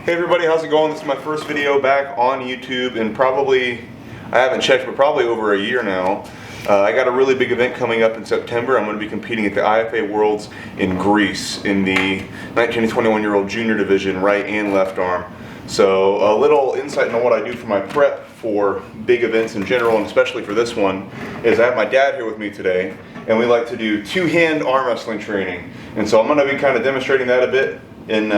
Hey everybody, how's it going? This is my first video back on YouTube and probably, I haven't checked, but probably over a year now. I got a really big event coming up in September. I'm going to be competing at the IFA Worlds in Greece in the 19 to 21 year old junior division, right and left arm. So a little insight into what I do for my prep for big events in general, and especially for this one, is I have my dad here with me today, and we like to do two-hand arm wrestling training. And so I'm going to be kind of demonstrating that a bit in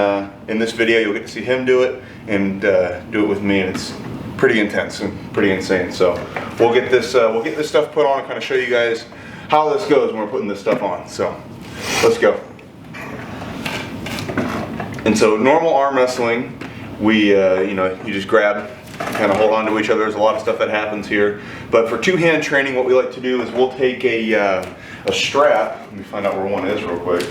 this video. You'll get to see him do it and do it with me, and it's pretty intense and pretty insane. So we'll get this stuff put on and kind of show you guys how this goes when we're putting this stuff on. So let's go. And so normal arm wrestling, we you just grab, kind of hold on to each other. There's a lot of stuff that happens here. But for two-hand training, what we like to do is we'll take a strap. Let me find out where one is real quick.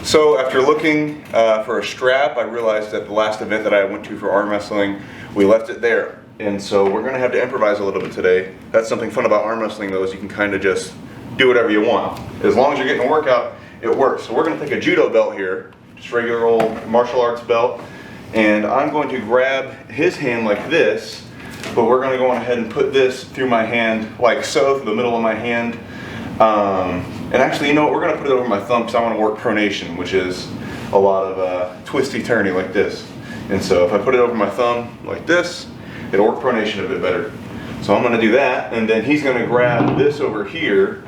So after looking for a strap, I realized at the last event that I went to for arm wrestling, we left it there. And so we're going to have to improvise a little bit today. That's something fun about arm wrestling, though, is you can kind of just do whatever you want. As long as you're getting a workout, it works. So we're going to take a judo belt here, just regular old martial arts belt, and I'm going to grab his hand like this, but we're going to go on ahead and put this through my hand like so, through the middle of my hand. And actually, you know what, we're going to put it over my thumb because I want to work pronation, which is a lot of twisty-turny like this. And so if I put it over my thumb like this, it'll work pronation a bit better. So I'm going to do that, and then he's going to grab this over here,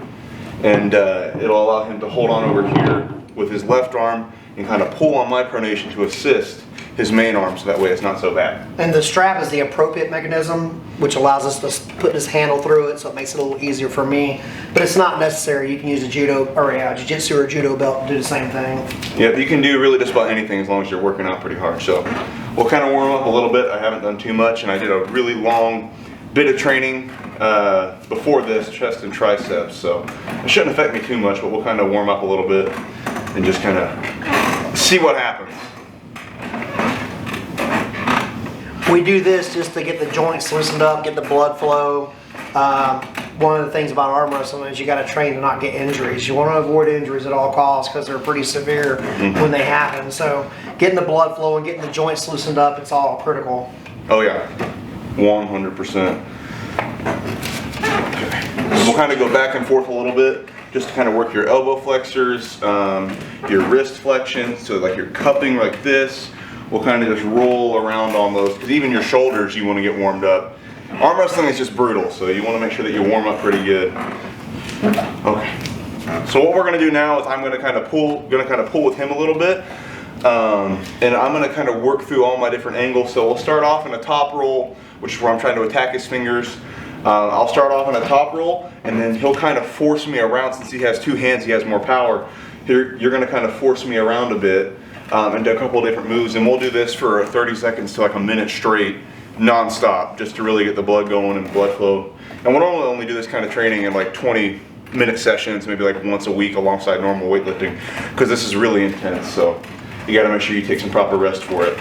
and it'll allow him to hold on over here with his left arm and kind of pull on my pronation to assist his main arm, so that way it's not so bad. And the strap is the appropriate mechanism, which allows us to put his handle through it, so it makes it a little easier for me. But it's not necessary. You can use a jiu-jitsu or judo belt to do the same thing. Yeah, you can do really just about anything as long as you're working out pretty hard. So we'll kind of warm up a little bit. I haven't done too much, and I did a really long bit of training before this, chest and triceps. So it shouldn't affect me too much, but we'll kind of warm up a little bit and just kind of see what happens. We do this just to get the joints loosened up, get the blood flow. One of the things about arm wrestling is you got to train to not get injuries. You want to avoid injuries at all costs because they're pretty severe when they happen. So getting the blood flow and getting the joints loosened up, it's all critical. Oh yeah, 100%. Okay. So we'll kind of go back and forth a little bit just to kind of work your elbow flexors, your wrist flexions, so like you're cupping like this. We'll kind of just roll around on those, because even your shoulders you want to get warmed up. Arm wrestling is just brutal, so you want to make sure that you warm up pretty good. Okay. So what we're going to do now is I'm going to kind of pull with him a little bit, and I'm going to kind of work through all my different angles. So we'll start off in a top roll, which is where I'm trying to attack his fingers. I'll start off in a top roll, and then he'll kind of force me around. Since he has two hands, he has more power. You're going to kind of force me around a bit. And do a couple of different moves, and we'll do this for 30 seconds to like a minute straight, non-stop, just to really get the blood going and blood flow. And we'll normally only do this kind of training in like 20-minute sessions, maybe like once a week alongside normal weightlifting, because this is really intense, so you got to make sure you take some proper rest for it.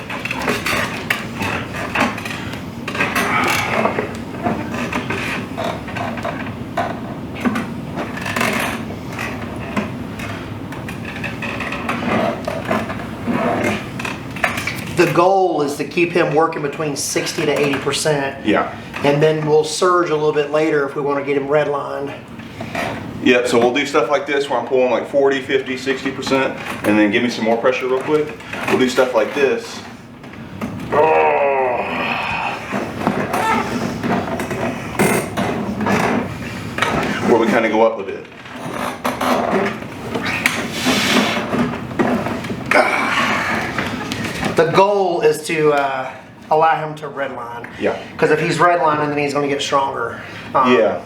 The goal is to keep him working between 60 to 80%. Yeah. And then we'll surge a little bit later if we want to get him redlined. Yeah, so we'll do stuff like this where I'm pulling like 40, 50, 60%, and then give me some more pressure real quick. We'll do stuff like this. Where we kind of go up a bit. The goal is to allow him to redline. Yeah. Because if he's redlining, then he's going to get stronger. Yeah.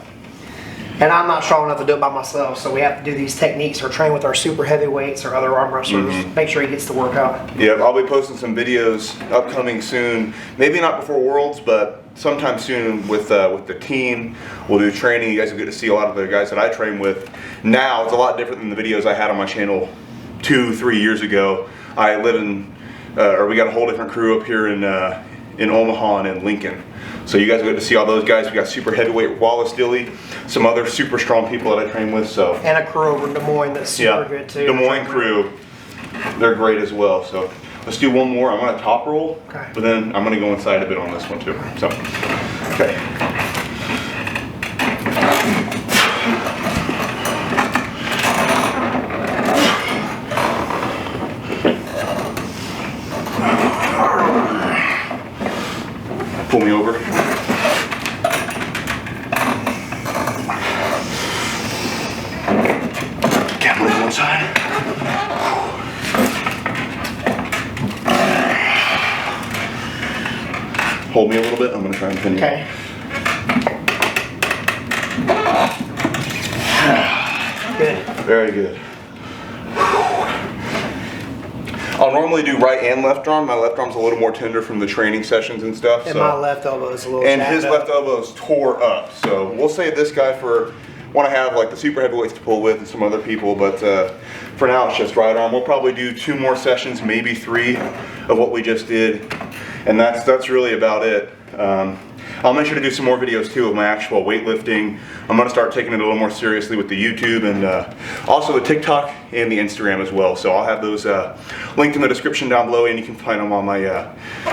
And I'm not strong enough to do it by myself, so we have to do these techniques or train with our super heavyweights or other arm wrestlers. Make sure he gets to work out. Yeah, I'll be posting some videos upcoming soon. Maybe not before Worlds, but sometime soon with the team. We'll do training. You guys will get to see a lot of the guys that I train with. Now, it's a lot different than the videos I had on my channel 2-3 years ago. I live in we got a whole different crew up here in Omaha and in Lincoln. So you guys get to see all those guys. We got super heavyweight Wallace Dilly, some other super strong people that I train with. So and a crew over in Des Moines that's super good too. Des Moines crew, they're great as well. So Let's do one more. I'm gonna top roll, Okay. but then I'm gonna go inside a bit on this one too. So, okay. Pull me over. Can't move one side. Hold me a little bit. I'm gonna try and pin you. Okay. Good. Very good. I'll normally do right and left arm. My left arm's a little more tender from the training sessions and stuff. And so. my left elbow is a little And jacked his up. left elbow's tore up. So we'll save this guy for want to have like the super heavyweights to pull with and some other people. But for now, it's just right arm. We'll probably do 2 more sessions, maybe 3 of what we just did, and that's really about it. I'll make sure to do some more videos too of my actual weightlifting. I'm going to start taking it a little more seriously with the YouTube and also the TikTok and the Instagram as well. So I'll have those linked in the description down below, and you can find them on my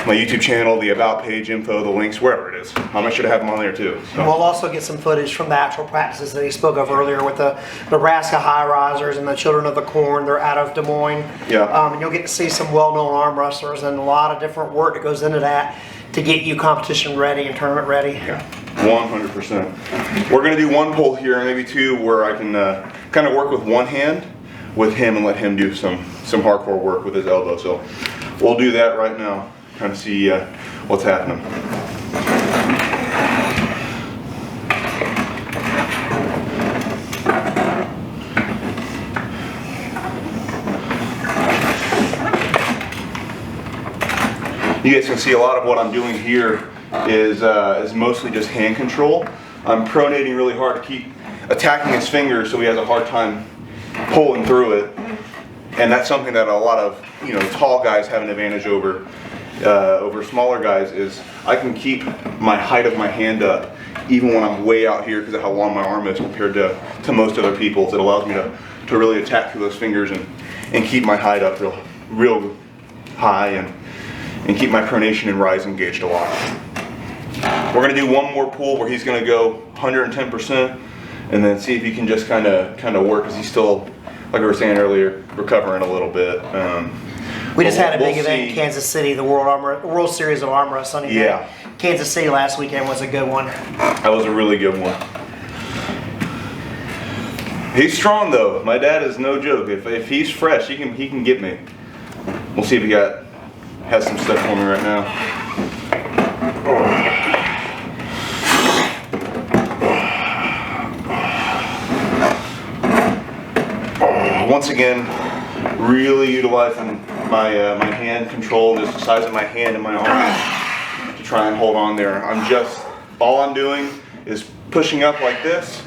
my YouTube channel, the About page, info, the links, wherever it is. I'll make sure to have them on there too. So. We'll also get some footage from the actual practices that he spoke of earlier with the Nebraska High Risers and the Children of the Corn. They're out of Des Moines. Yeah. And you'll get to see some well-known arm wrestlers and a lot of different work that goes into that to get you competition ready and tournament ready. Yeah, 100%. We're gonna do 1 pull here, maybe 2, where I can kind of work with one hand with him and let him do some hardcore work with his elbow. So we'll do that right now, kind of see what's happening. You guys can see a lot of what I'm doing here is mostly just hand control. I'm pronating really hard to keep attacking his fingers so he has a hard time pulling through it. And that's something that a lot of tall guys have an advantage over smaller guys, is I can keep my height of my hand up even when I'm way out here because of how long my arm is compared to most other people's. It allows me to really attack through those fingers and keep my height up real high and keep my pronation and rise engaged a lot. We're gonna do 1 more pull where he's gonna go 110% and then see if he can just kind of work, because he's still, like we were saying earlier, recovering a little bit. We just had a we'll big event in see. Kansas City, the World Series of Arm Wrestling. Yeah. Kansas City last weekend was a good one. That was a really good one. He's strong though. My dad is no joke. If he's fresh, he can get me. We'll see if he has some stuff for me right now. Once again, really utilizing my hand control, just the size of my hand and my arm to try and hold on there. All I'm doing is pushing up like this,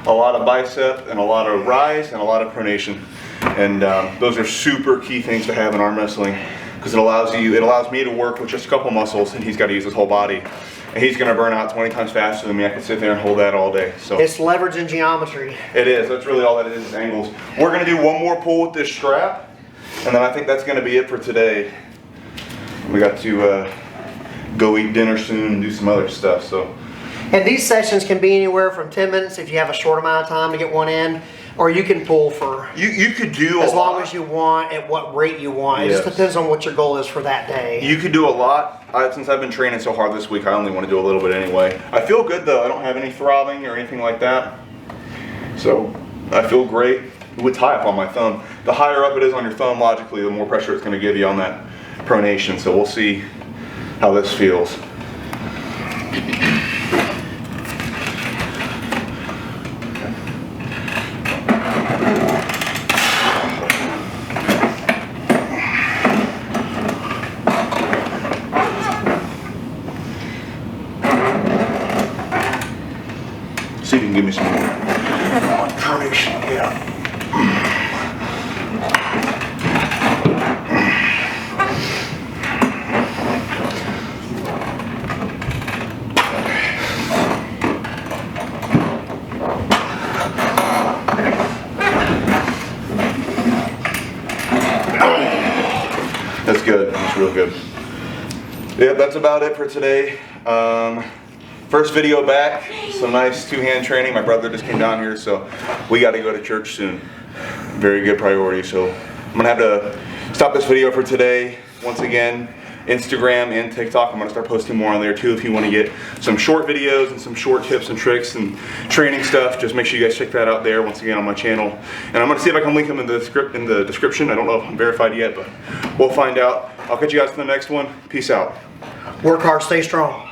a lot of bicep and a lot of rise and a lot of pronation. And those are super key things to have in arm wrestling, because it allows me to work with just a couple muscles, and he's got to use his whole body. And he's going to burn out 20 times faster than me. I can sit there and hold that all day. So It's leverage and geometry. it is. That's really all that it is angles. We're going to do 1 more pull with this strap, and then I think that's going to be it for today. We got to go eat dinner soon and do some other stuff. So. And these sessions can be anywhere from 10 minutes if you have a short amount of time to get one in, or you can pull for You could do as a long lot. as you want, at what rate you want. It just Yes. depends on what your goal is for that day. You could do a lot. Since I've been training so hard this week, I only want to do a little bit anyway. I feel good though. I don't have any throbbing or anything like that. So I feel great. It would tie up on my thumb. The higher up it is on your thumb, logically, the more pressure it's going to give you on that pronation. So we'll see how this feels. See if you can give me some more pronation. Yeah. That's good. so good. Yeah, that's about it for today. First video back, some nice two-hand training. My brother just came down here, so we got to go to church soon. Very good priority. So I'm gonna have to stop this video for today. Once again, Instagram and TikTok, I'm gonna start posting more on there too. If you want to get some short videos and some short tips and tricks and training stuff, just make sure you guys check that out there once again on my channel. And I'm gonna see if I can link them in the description. I don't know if I'm verified yet, but we'll find out. I'll catch you guys in the next one. Peace out. Work hard, stay strong.